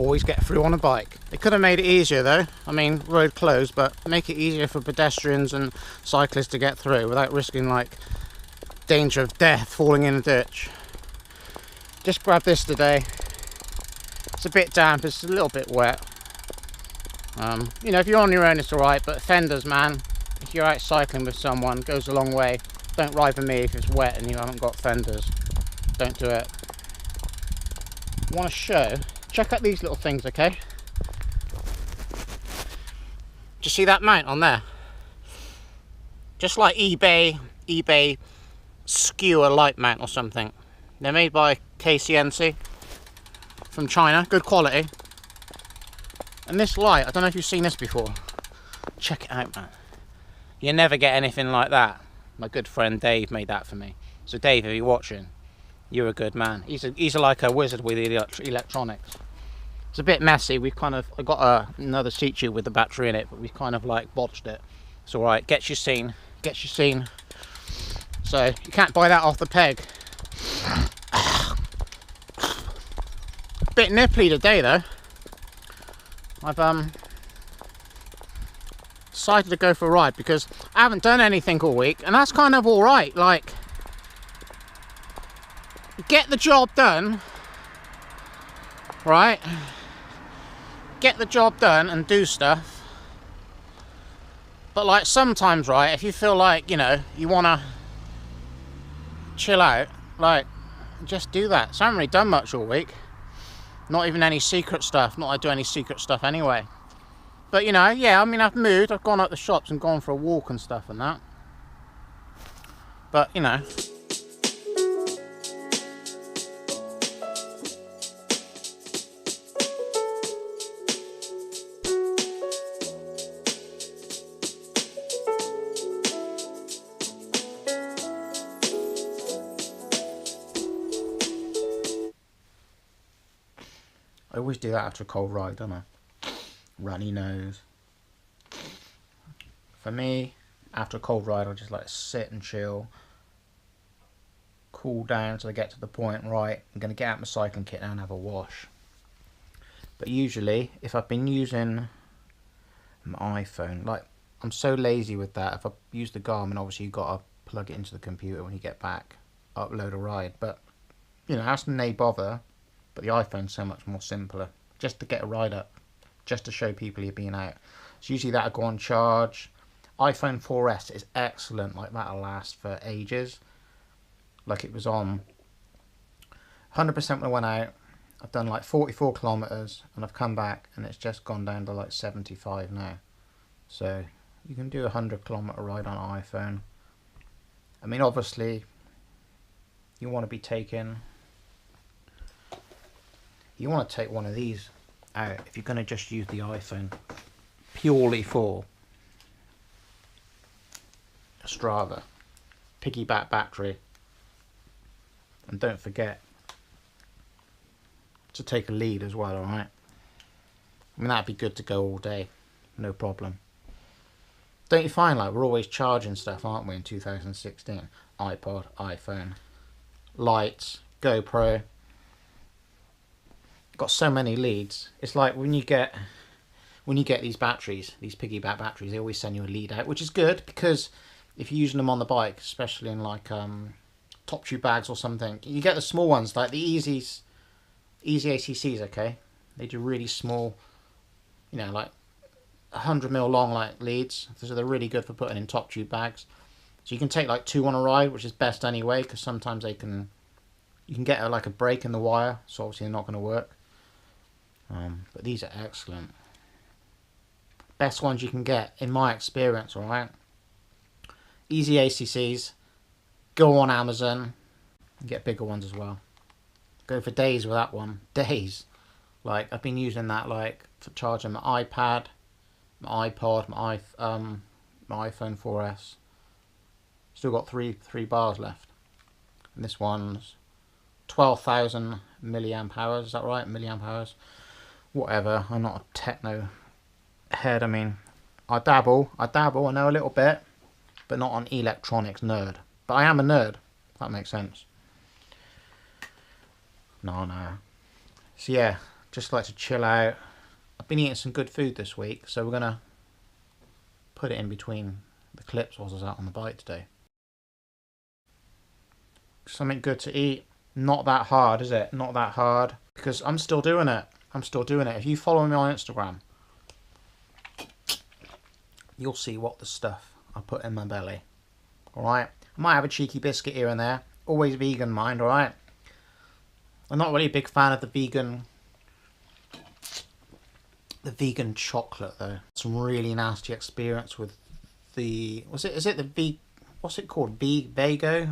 always get through on a bike. They could have made it easier though. I mean, road closed, but make it easier for pedestrians and cyclists to get through without risking like danger of death falling in a ditch. Just grabbed this today. It's a bit damp, it's a little bit wet. You know, if you're on your own it's alright, but fenders, man, if you're out cycling with someone, goes a long way. Don't ride with me if it's wet and you haven't got fenders. Don't do it. Want to show, check out these little things, okay? Do you see that mount on there? Just like eBay skewer light mount or something. They're made by KCNC from China, good quality. And this light, I don't know if you've seen this before. Check it out, man. You never get anything like that. My good friend Dave made that for me. So Dave, if you're watching, you're a good man. He's like a wizard with electronics. It's a bit messy. I got another seat tube with the battery in it, but we kind of like botched it. It's all right. Gets you seen. So you can't buy that off the peg. Bit nipply today though. I've decided to go for a ride because I haven't done anything all week, and that's kind of all right. Like, get the job done, right? Get the job done and do stuff. But like sometimes, right, if you feel like, you know, you want to chill out, like, just do that. So I haven't really done much all week. Not even any secret stuff. Not that I do any secret stuff anyway. But, you know, yeah, I mean, I've moved. I've gone out the shops and gone for a walk and stuff and that. But, you know. I always do that after a cold ride, don't I? Runny nose. For me, after a cold ride, I just like sit and chill, cool down until I get to the point, right, I'm going to get out my cycling kit now and have a wash. But usually, if I've been using my iPhone, like, I'm so lazy with that. If I use the Garmin, obviously you've got to plug it into the computer when you get back, upload a ride. But, you know, that's no bother. But the iPhone's so much more simpler. Just to get a ride up. Just to show people you're being out. So usually that'll go on charge. iPhone 4S is excellent. Like, that'll last for ages. Like, it was on 100% when I went out. I've done like 44 kilometers and I've come back and it's just gone down to like 75 now. So you can do a 100-kilometer ride on an iPhone. I mean, obviously you want to be taking, you want to take one of these out if you're going to just use the iPhone purely for Strava. Piggyback battery. And don't forget to take a lead as well, alright? I mean, that'd be good to go all day, no problem. Don't you find like we're always charging stuff, aren't we, in 2016? iPod, iPhone, lights, GoPro. Got so many leads. It's like when you get these batteries, these piggyback batteries, they always send you a lead out, which is good because if you're using them on the bike, especially in like top tube bags or something, you get the small ones like the Easy ACCs, okay? They do really small, you know, like 100mm long like leads, so they're really good for putting in top tube bags. So you can take like 2 on a ride, which is best anyway, because sometimes you can get like a break in the wire, so obviously they're not going to work. But these are excellent. Best ones you can get, in my experience, alright? Easy ACCs. Go on Amazon and get bigger ones as well. Go for days with that one. Days. Like, I've been using that like for charging my iPad, my iPod, my iPhone 4S. Still got three bars left. And this one's 12,000 milliamp hours. Is that right? Milliamp hours. Whatever. I'm not a techno head. I mean, I dabble. I know a little bit, but not an electronics nerd. But I am a nerd. If that makes sense. No. So yeah, Just like to chill out. I've been eating some good food this week, so we're gonna put it in between the clips whilst I was out on the bike today. Something good to eat. Not that hard, is it? Not that hard. Because I'm still doing it. I'm still doing it. If you follow me on Instagram, you'll see what the stuff I put in my belly. Alright? I might have a cheeky biscuit here and there. Always vegan, mind, alright? I'm not really a big fan of the vegan chocolate though. Some really nasty experience with the what's it called? Vegano?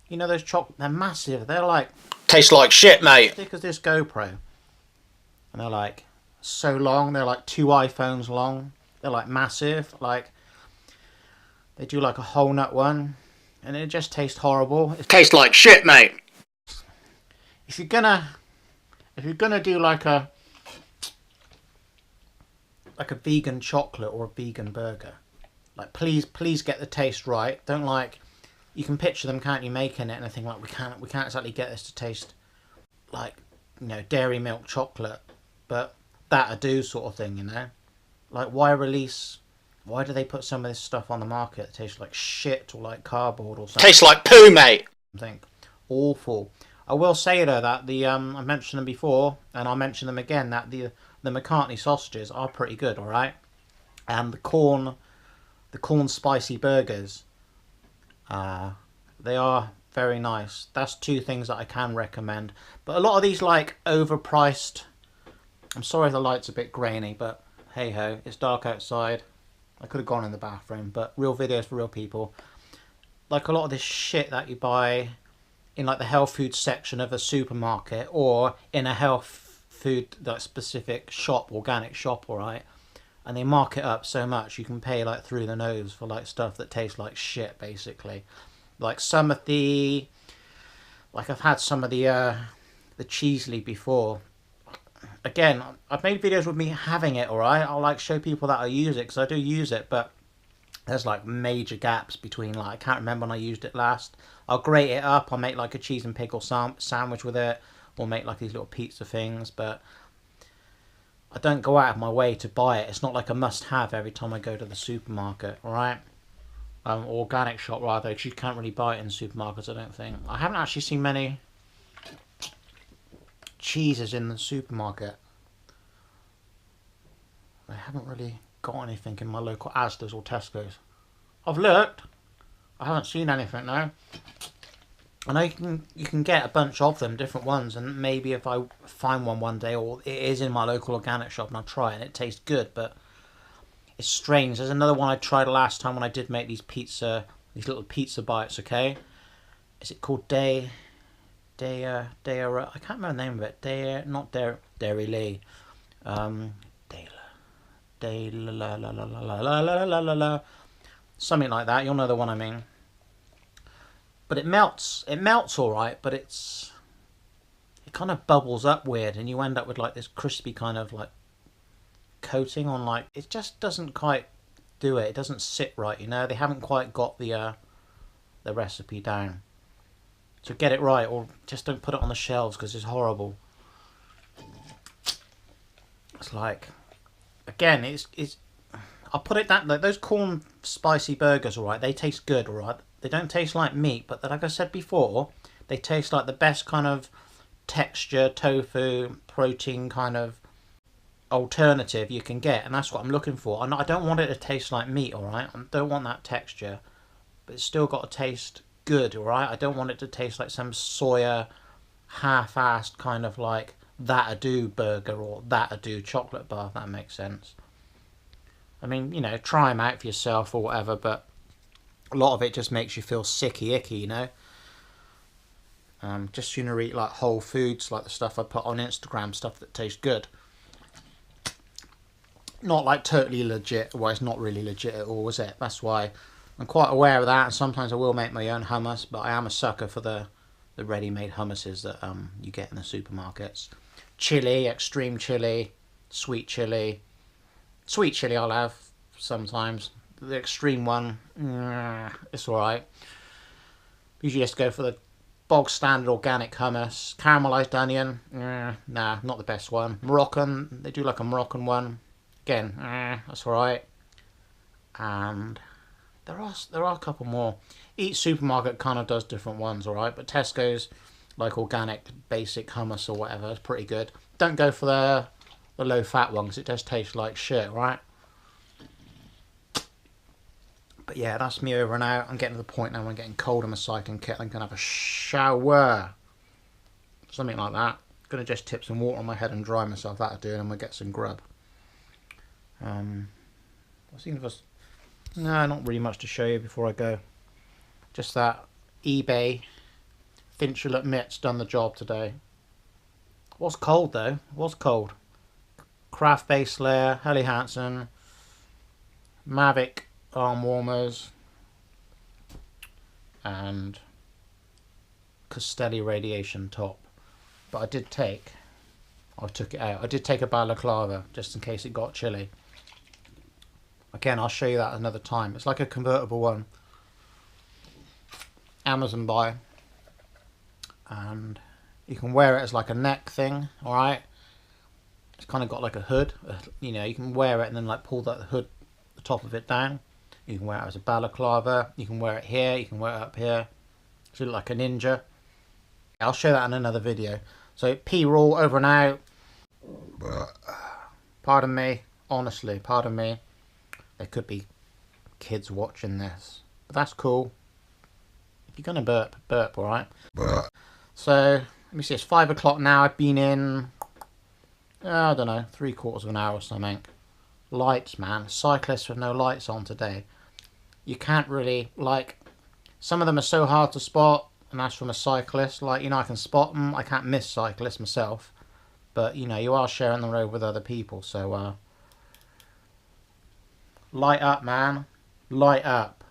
You know those chocolate, they're massive. They're like taste like shit, mate. Thick as this GoPro. And they're like so long, they're like 2 iPhones long. They're like massive, like they do like a whole nut one, and it just tastes horrible. It tastes like shit, mate. If you're gonna do like a vegan chocolate or a vegan burger, like please get the taste right. Don't like, you can picture them, can't you, making it and I think like we can't exactly get this to taste like, you know, dairy milk chocolate, but that'll do sort of thing, you know. Like why do they put some of this stuff on the market that tastes like shit or like cardboard or something? Tastes like poo, mate. I think awful. I will say though that the I mentioned them before, and I'll mention them again, that the McCartney sausages are pretty good, all right, and the corn spicy burgers, they are very nice. That's 2 things that I can recommend. But a lot of these like overpriced. I'm sorry if the light's a bit grainy, but hey ho, it's dark outside. I could have gone in the bathroom, but real videos for real people. Like a lot of this shit that you buy in like the health food section of a supermarket or in a health food like specific shop, organic shop, alright, and they mark it up so much you can pay like through the nose for like stuff that tastes like shit basically. Like some of the, like I've had some of the cheesely before. Again, I've made videos with me having it, alright, I'll like show people that I use it because I do use it, but there's like major gaps between, like I can't remember when I used it last. I'll grate it up, I'll make like a cheese and pickle sandwich with it, or make like these little pizza things, but I don't go out of my way to buy it. It's not like a must-have every time I go to the supermarket, alright? Organic shop rather, because you can't really buy it in supermarkets, I don't think. I haven't actually seen many cheeses in the supermarket. I haven't really got anything in my local Asda's or Tesco's. I've looked, I haven't seen anything now. I know you can get a bunch of them, different ones, and maybe if I find one day, or it is in my local organic shop and I try it and it tastes good, but it's strange. There's another one I tried last time when I did make these little pizza bites, okay? Is it called I can't remember the name of it. Dairy Lee. Something like that. You'll know the one I mean. But it melts all right, but it kind of bubbles up weird, and you end up with like this crispy kind of like coating on, like it just doesn't quite do it. It doesn't sit right, you know. They haven't quite got the recipe down. So get it right, or just don't put it on the shelves because it's horrible. It's like, again, it's I'll put it that, like those corn spicy burgers, alright, they taste good, alright. They don't taste like meat, but like I said before, they taste like the best kind of texture, tofu, protein kind of alternative you can get, and that's what I'm looking for. I don't want it to taste like meat, alright. I don't want that texture, but it's still got to taste good, alright. I don't want it to taste like some soya half-assed kind of like that-a-do burger or that-a-do chocolate bar, if that makes sense. I mean, you know, try them out for yourself or whatever, but a lot of it just makes you feel sicky icky, you know. Just sooner eat like whole foods, like the stuff I put on Instagram, stuff that tastes good. Not like totally legit. Well, it's not really legit at all, is it? That's why I'm quite aware of that, and sometimes I will make my own hummus, but I am a sucker for the ready-made hummuses that you get in the supermarkets. Chili, extreme chili, sweet chili. Sweet chili I'll have sometimes. The extreme one, it's alright. Usually just go for the bog standard organic hummus. Caramelized onion, nah, not the best one. Moroccan, they do like a Moroccan one. Again, that's alright. And there are a couple more. Each supermarket kind of does different ones, alright? But Tesco's, like organic basic hummus or whatever, is pretty good. Don't go for the low fat one because it does taste like shit, right? But yeah, that's me over and out. I'm getting to the point now when I'm getting cold in my cycling kit. I'm going to have a shower. Something like that. Going to just tip some water on my head and dry myself. That'll do, and I'm going to get some grub. What's the us? No, not really much to show you before I go. Just that eBay Finch will admit's done the job today. It was cold though. It was cold. Craft base layer, Helly Hansen, Mavic arm warmers, and Castelli radiation top. But I took it out. I did take a balaclava just in case it got chilly. Again, I'll show you that another time. It's like a convertible one. Amazon buy. And you can wear it as like a neck thing, alright? It's kind of got like a hood. You know, you can wear it and then like pull that hood, the top of it down. You can wear it as a balaclava. You can wear it here. You can wear it up here. So you look like a ninja. I'll show that in another video. So P-roll over and out. Pardon me. Honestly, pardon me. There could be kids watching this. But that's cool. If you're going to burp, burp, alright? So, let me see. It's 5 o'clock now. I've been in, I don't know, 3/4 of an hour or something. Lights, man. Cyclists with no lights on today. You can't really, like, some of them are so hard to spot. And that's from a cyclist. Like, you know, I can spot them. I can't miss cyclists myself. But, you know, you are sharing the road with other people. So, light up, man. Light up.